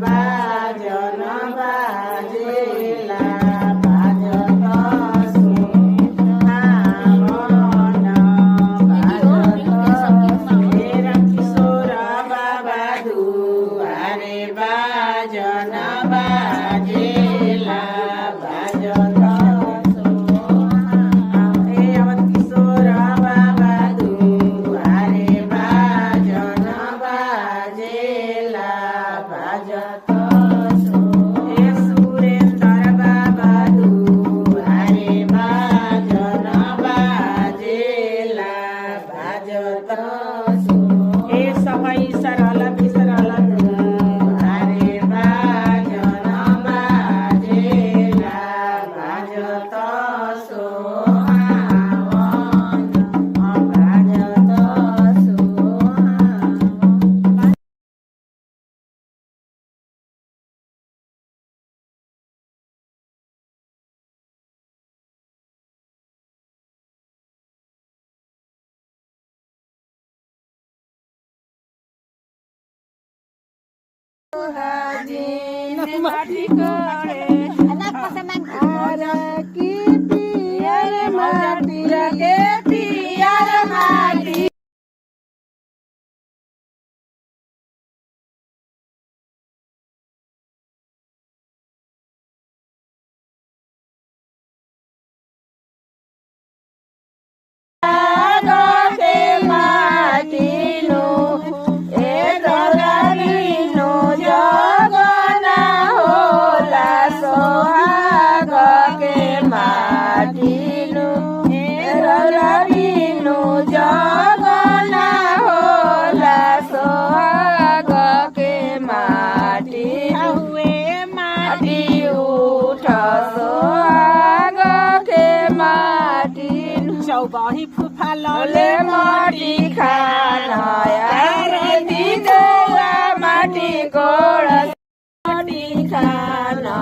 बाजन बाजेला बाजत सुहावन बाजत मेरा किशोर बाबा दुआरे बाजन बाजेला बाजत अवध किशोर बाबा दुआरे बाजन बाजेला बाजत सुरेंद्र बाबा दुआरे बाजन बाजेला बाजत सबै सरल विसरल दुआरे बाजन बाजेला बाजत सोहावन बाजत सोहावन Anak pasangan ada kipiar mati kipiar mati चौबही फुफालले माटी खाना माटी गोड़ माटी खाना